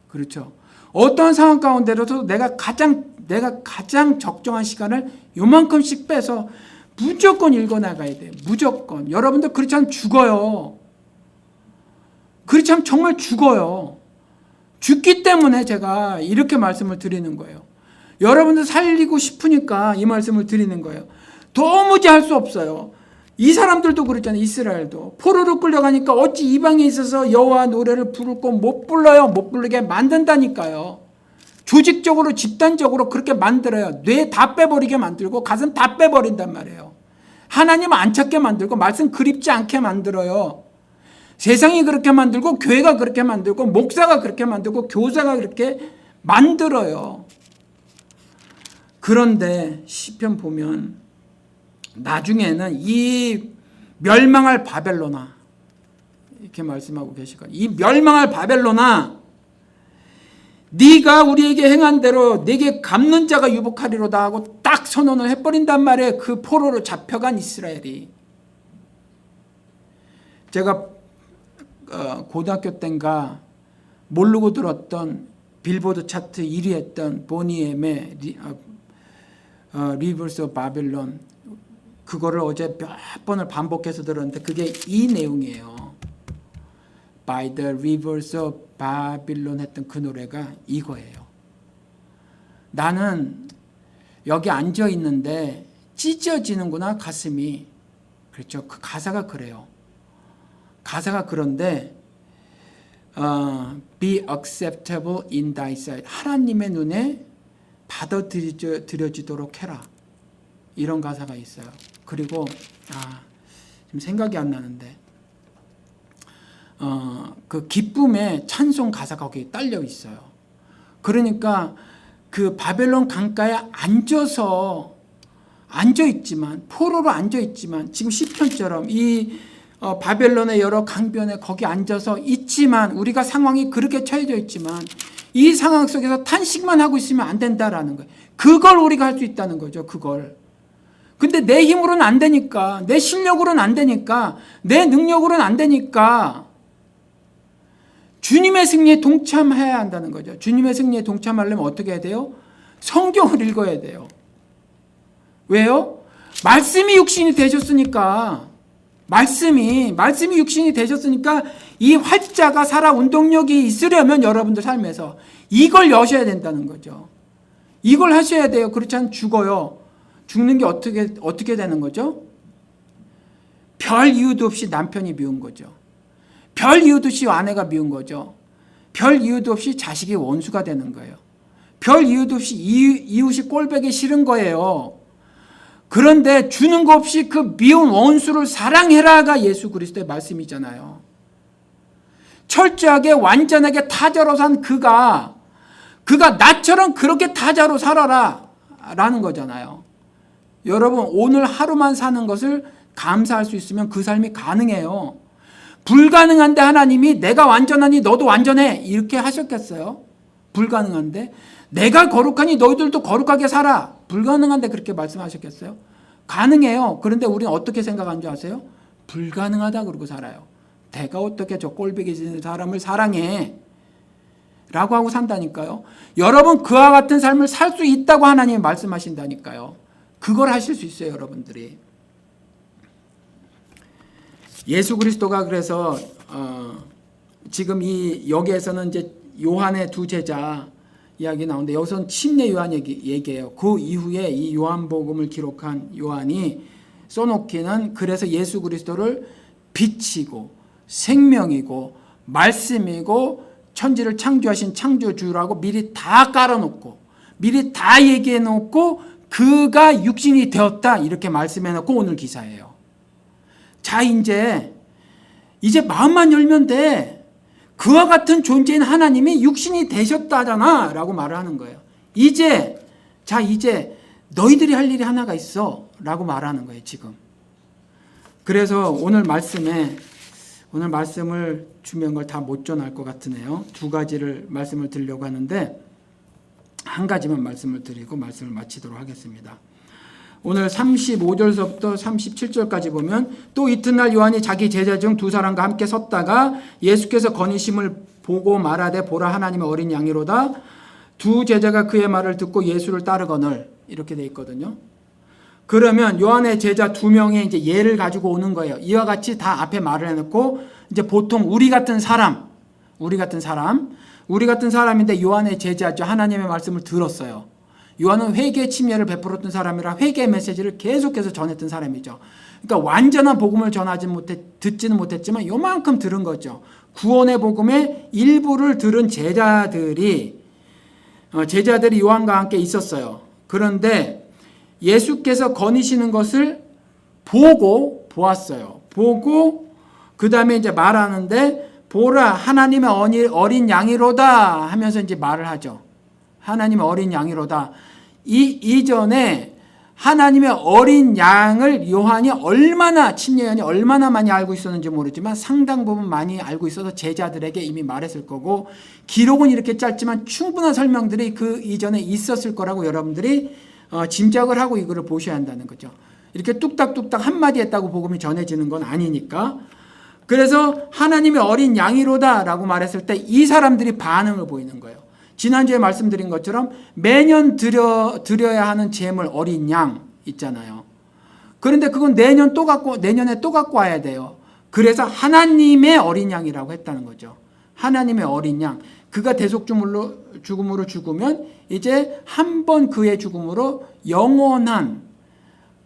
그렇죠. 어떠한 상황 가운데로도 내가 가장 적정한 시간을 요만큼씩 빼서 무조건 읽어나가야 돼요. 무조건. 여러분들 그렇지 않으면 죽어요. 그렇지 않으면 정말 죽어요. 죽기 때문에 제가 이렇게 말씀을 드리는 거예요. 여러분들 살리고 싶으니까 이 말씀을 드리는 거예요. 도무지 할 수 없어요. 이 사람들도 그랬잖아요. 이스라엘도. 포로로 끌려가니까 어찌 이방에 있어서 여호와 노래를 부를 거 못 불러요. 못 부르게 만든다니까요. 조직적으로 집단적으로 그렇게 만들어요. 뇌 다 빼버리게 만들고 가슴 다 빼버린단 말이에요. 하나님 안 찾게 만들고 말씀 그립지 않게 만들어요. 세상이 그렇게 만들고 교회가 그렇게 만들고 목사가 그렇게 만들고 교사가 그렇게 만들어요. 그런데 시편 보면 나중에는 이 멸망할 바벨론아 이렇게 말씀하고 계시거든요. 이 멸망할 바벨론아 네가 우리에게 행한 대로 네게 갚는 자가 유복하리로다 하고 딱 선언을 해버린단 말이에요. 그 포로로 잡혀간 이스라엘이. 제가 고등학교 때인가 모르고 들었던 빌보드 차트 1위 했던 보니엠의 리버스 오브 바벨론 그거를 어제 몇 번을 반복해서 들었는데 그게 이 내용이에요. By the rivers of Babylon 했던 그 노래가 이거예요. 나는 여기 앉아 있는데 찢어지는구나 가슴이. 그렇죠. 그 가사가 그래요. 가사가 그런데 be acceptable in thy sight. 하나님의 눈에 받아들여지도록 해라. 이런 가사가 있어요. 그리고 지금 생각이 안 나는데 그 기쁨의 찬송 가사가 거기에 딸려 있어요. 그러니까 그 바벨론 강가에 앉아있지만 포로로 앉아있지만 지금 시편처럼 이 바벨론의 여러 강변에 거기 앉아서 있지만 우리가 상황이 그렇게 처해져 있지만 이 상황 속에서 탄식만 하고 있으면 안 된다라는 거예요. 그걸 우리가 할 수 있다는 거죠. 그걸. 근데 내 힘으로는 안 되니까, 내 실력으로는 안 되니까, 내 능력으로는 안 되니까 주님의 승리에 동참해야 한다는 거죠. 주님의 승리에 동참하려면 어떻게 해야 돼요? 성경을 읽어야 돼요. 왜요? 말씀이 육신이 되셨으니까. 말씀이 육신이 되셨으니까 이 활자가 살아 운동력이 있으려면 여러분들 삶에서 이걸 여셔야 된다는 거죠. 이걸 하셔야 돼요. 그렇지 않으면 죽어요. 죽는 게 어떻게 되는 거죠? 별 이유도 없이 남편이 미운 거죠. 별 이유도 없이 아내가 미운 거죠. 별 이유도 없이 자식이 원수가 되는 거예요. 별 이유도 없이 이웃이 꼴보기 싫은 거예요. 그런데 주는 거 없이 그 미운 원수를 사랑해라가 예수 그리스도의 말씀이잖아요. 철저하게 완전하게 타자로 산 그가 나처럼 그렇게 타자로 살아라 라는 거잖아요. 여러분 오늘 하루만 사는 것을 감사할 수 있으면 그 삶이 가능해요. 불가능한데 하나님이 내가 완전하니 너도 완전해 이렇게 하셨겠어요? 불가능한데 내가 거룩하니 너희들도 거룩하게 살아. 불가능한데 그렇게 말씀하셨겠어요? 가능해요. 그런데 우리는 어떻게 생각하는 줄 아세요? 불가능하다 그러고 살아요. 내가 어떻게 저 꼴보기 싫은 사람을 사랑해 라고 하고 산다니까요. 여러분 그와 같은 삶을 살 수 있다고 하나님이 말씀하신다니까요. 그걸 하실 수 있어요. 여러분들이. 예수 그리스도가 그래서 지금 여기에서는 이제 요한의 두 제자 이야기 나오는데 여기서는 침례 요한 얘기예요. 그 이후에 이 요한복음을 기록한 요한이 써놓기는 그래서 예수 그리스도를 빛이고 생명이고 말씀이고 천지를 창조하신 창조주라고 미리 다 깔아놓고 미리 다 얘기해놓고 그가 육신이 되었다 이렇게 말씀해놓고 오늘 기사예요. 자 이제 마음만 열면 돼. 그와 같은 존재인 하나님이 육신이 되셨다잖아 라고 말을 하는 거예요. 이제 너희들이 할 일이 하나가 있어 라고 말하는 거예요. 지금. 그래서 오늘 말씀을 주면 걸 다 못 전할 것 같으네요. 두 가지를 말씀을 드리려고 하는데 한 가지만 말씀을 드리고 말씀을 마치도록 하겠습니다. 오늘 35절서부터 37절까지 보면 또 이튿날 요한이 자기 제자 중 두 사람과 함께 섰다가 예수께서 거니심을 보고 말하되 보라 하나님의 어린 양이로다. 두 제자가 그의 말을 듣고 예수를 따르거늘 이렇게 돼 있거든요. 그러면 요한의 제자 두 명의 이제 예를 가지고 오는 거예요. 이와 같이 다 앞에 말을 해놓고 이제 보통 우리 같은 사람인데 요한의 제자죠. 하나님의 말씀을 들었어요. 요한은 회개 침례를 베풀었던 사람이라 회개 메시지를 계속해서 전했던 사람이죠. 그러니까 완전한 복음을 듣지는 못했지만 요만큼 들은 거죠. 구원의 복음의 일부를 들은 제자들이 요한과 함께 있었어요. 그런데 예수께서 거니시는 것을 보았어요. 보고 그 다음에 이제 말하는데 보라 하나님의 어린 양이로다 하면서 이제 말을 하죠. 하나님의 어린 양이로다. 이전에 하나님의 어린 양을 침례 요한이 얼마나 많이 알고 있었는지 모르지만 상당 부분 많이 알고 있어서 제자들에게 이미 말했을 거고 기록은 이렇게 짧지만 충분한 설명들이 그 이전에 있었을 거라고 여러분들이 짐작을 하고 이거를 보셔야 한다는 거죠. 이렇게 뚝딱뚝딱 한마디 했다고 복음이 전해지는 건 아니니까. 그래서 하나님의 어린 양이로다 라고 말했을 때 이 사람들이 반응을 보이는 거예요. 지난주에 말씀드린 것처럼 매년 드려야 하는 제물 어린 양 있잖아요. 그런데 그건 내년에 또 갖고 와야 돼요. 그래서 하나님의 어린 양이라고 했다는 거죠. 하나님의 어린 양. 그가 죽음으로 죽으면 이제 한 번 그의 죽음으로 영원한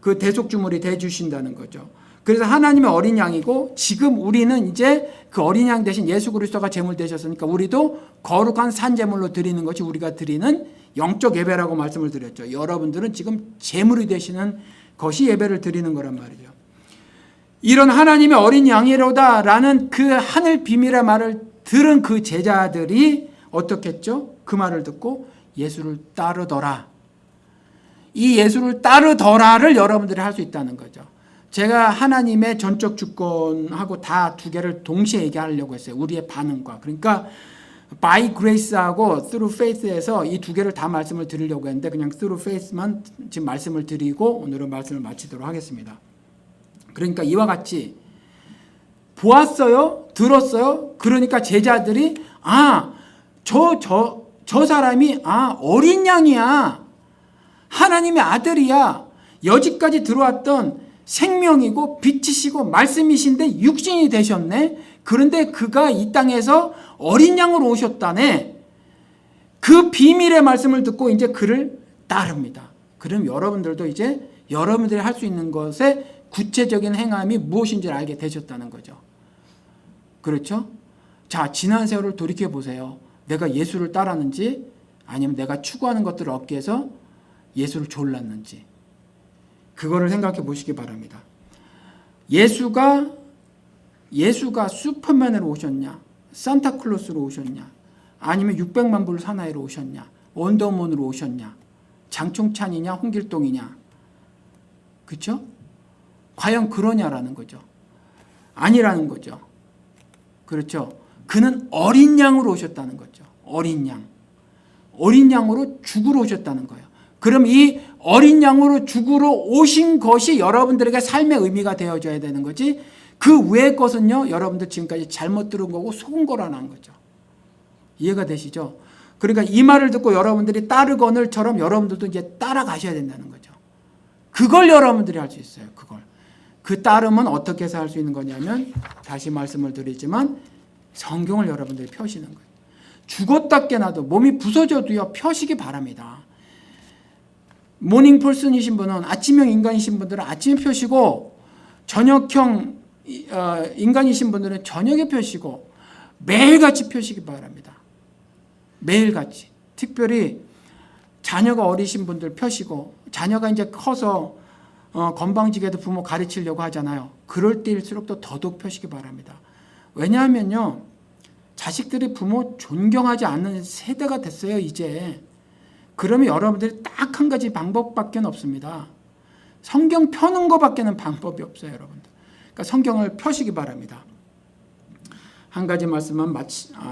그 대속주물이 돼 주신다는 거죠. 그래서 하나님의 어린 양이고 지금 우리는 이제 그 어린 양 대신 예수 그리스도가 제물 되셨으니까 우리도 거룩한 산제물로 드리는 것이 우리가 드리는 영적 예배라고 말씀을 드렸죠. 여러분들은 지금 제물이 되시는 것이 예배를 드리는 거란 말이죠. 이런 하나님의 어린 양이로다라는 그 하늘 비밀의 말을 들은 그 제자들이 어떻게 했죠? 그 말을 듣고 예수를 따르더라. 이 예수를 따르더라를 여러분들이 할 수 있다는 거죠. 제가 하나님의 전적 주권하고 다 두 개를 동시에 얘기하려고 했어요. 우리의 반응과. 그러니까 by grace하고 through faith에서 이 두 개를 다 말씀을 드리려고 했는데 그냥 through faith만 지금 말씀을 드리고 오늘은 말씀을 마치도록 하겠습니다. 그러니까 이와 같이 보았어요? 들었어요? 그러니까 제자들이 저 사람이 어린 양이야. 하나님의 아들이야. 여지까지 들어왔던 생명이고 빛이시고 말씀이신데 육신이 되셨네. 그런데 그가 이 땅에서 어린 양으로 오셨다네. 그 비밀의 말씀을 듣고 이제 그를 따릅니다. 그럼 여러분들도 이제 여러분들이 할 수 있는 것의 구체적인 행함이 무엇인지를 알게 되셨다는 거죠. 그렇죠? 자, 지난 세월을 돌이켜 보세요. 내가 예수를 따랐는지 아니면 내가 추구하는 것들을 얻기 위해서 예수를 졸랐는지 그거를 생각해 보시기 바랍니다. 예수가 슈퍼맨으로 오셨냐? 산타클로스로 오셨냐? 아니면 600만 불 사나이로 오셨냐? 원더우먼으로 오셨냐? 장총찬이냐? 홍길동이냐? 그렇죠? 과연 그러냐라는 거죠. 아니라는 거죠. 그렇죠? 그는 어린 양으로 오셨다는 거죠. 어린 양. 어린 양으로 죽으러 오셨다는 거예요. 그럼 이 어린 양으로 죽으러 오신 것이 여러분들에게 삶의 의미가 되어줘야 되는 거지 그 외의 것은요 여러분들 지금까지 잘못 들은 거고 속은 거라는 거죠. 이해가 되시죠? 그러니까 이 말을 듣고 여러분들이 따르거늘처럼 여러분들도 이제 따라가셔야 된다는 거죠. 그걸 여러분들이 할 수 있어요. 그걸. 그 따름은 어떻게 해서 할 수 있는 거냐면 다시 말씀을 드리지만 성경을 여러분들이 펴시는 거예요. 죽었다 깨나도 몸이 부서져도요 펴시기 바랍니다. 모닝 퍼슨이신 분은 아침형 인간이신 분들은 아침에 펴시고 저녁형 인간이신 분들은 저녁에 펴시고 매일같이 펴시기 바랍니다. 매일같이. 특별히 자녀가 어리신 분들 펴시고 자녀가 이제 커서 건방지게도 부모 가르치려고 하잖아요. 그럴 때일수록 또 더더욱 펴시기 바랍니다. 왜냐하면요 자식들이 부모 존경하지 않는 세대가 됐어요 이제. 그러면 여러분들이 딱 한 가지 방법밖에 없습니다. 성경 펴는 것밖에는 방법이 없어요 여러분들. 그러니까 성경을 펴시기 바랍니다. 한 가지 말씀만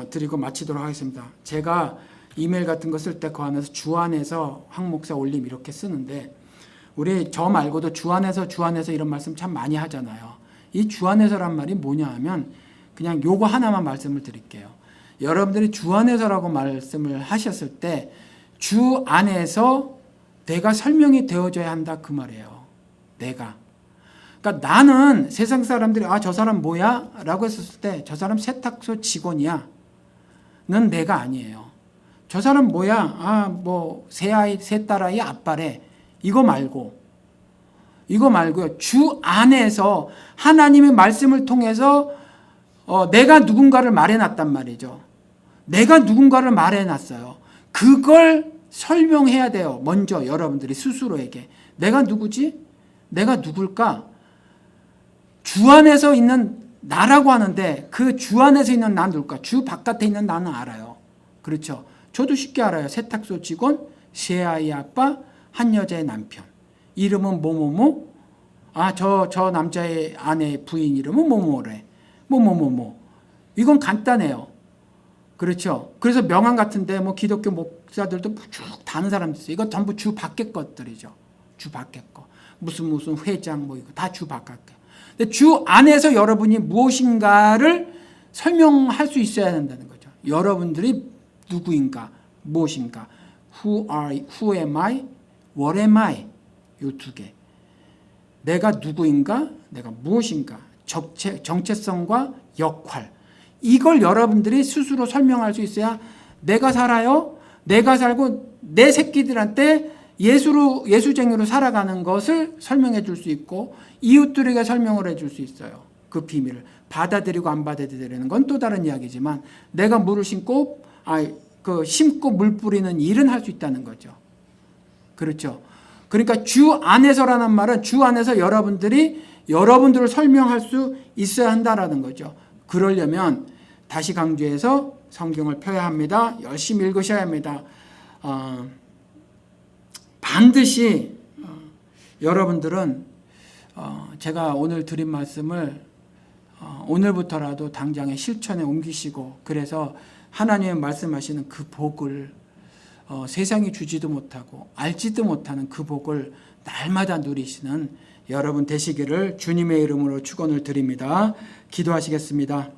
드리고 마치도록 하겠습니다. 제가 이메일 같은 거 쓸 때 그 안에서 주 안에서 황 목사 올림 이렇게 쓰는데 우리 저 말고도 주 안에서 이런 말씀 참 많이 하잖아요. 이 주 안에서란 말이 뭐냐 하면 그냥 요거 하나만 말씀을 드릴게요. 여러분들이 주 안에서라고 말씀을 하셨을 때 주 안에서 내가 설명이 되어져야 한다 그 말이에요. 내가. 그러니까 나는 세상 사람들이 저 사람 뭐야? 라고 했었을 때 저 사람 세탁소 직원이야. 는 내가 아니에요. 저 사람 뭐야? 뭐 세 딸아이 아빠래. 이거 말고요. 주 안에서 하나님의 말씀을 통해서 내가 누군가를 말해놨단 말이죠. 내가 누군가를 말해놨어요. 그걸 설명해야 돼요. 먼저 여러분들이 스스로에게. 내가 누구지? 내가 누굴까? 주 안에서 있는 나라고 하는데 그 주 안에서 있는 나 누굴까? 주 바깥에 있는 나는 알아요. 그렇죠? 저도 쉽게 알아요. 세탁소 직원, 세 아이 아빠, 한 여자의 남편. 이름은 뭐뭐뭐? 저 남자의 아내 부인 이름은 뭐뭐래. 뭐뭐뭐뭐. 이건 간단해요. 그렇죠? 그래서 명함 같은데 뭐 기독교 목사들도 쭉 다는 사람들 있어요. 이거 전부 주 밖의 것들이죠. 주 밖의 거. 무슨 회장 뭐 이거 다 주 바깥 거. 근데 주 안에서 여러분이 무엇인가를 설명할 수 있어야 된다는 거죠. 여러분들이 누구인가, 무엇인가. Who am I? What am I? 이 두 개. 내가 누구인가, 내가 무엇인가. 정체성과 역할. 이걸 여러분들이 스스로 설명할 수 있어야 내가 살아요. 내가 살고 내 새끼들한테 예수쟁이로 살아가는 것을 설명해 줄 수 있고 이웃들에게 설명을 해 줄 수 있어요. 그 비밀을 받아들이고 안 받아들이는 건 또 다른 이야기지만 내가 물을 심고 심고 물 뿌리는 일은 할 수 있다는 거죠. 그렇죠. 그러니까 주 안에서라는 말은 주 안에서 여러분들을 설명할 수 있어야 한다라는 거죠. 그러려면 다시 강조해서 성경을 펴야 합니다. 열심히 읽으셔야 합니다. 반드시 여러분들은 제가 오늘 드린 말씀을 오늘부터라도 당장에 실천에 옮기시고 그래서 하나님의 말씀하시는 그 복을 세상이 주지도 못하고 알지도 못하는 그 복을 날마다 누리시는 여러분 되시기를 주님의 이름으로 축원을 드립니다. 기도하시겠습니다.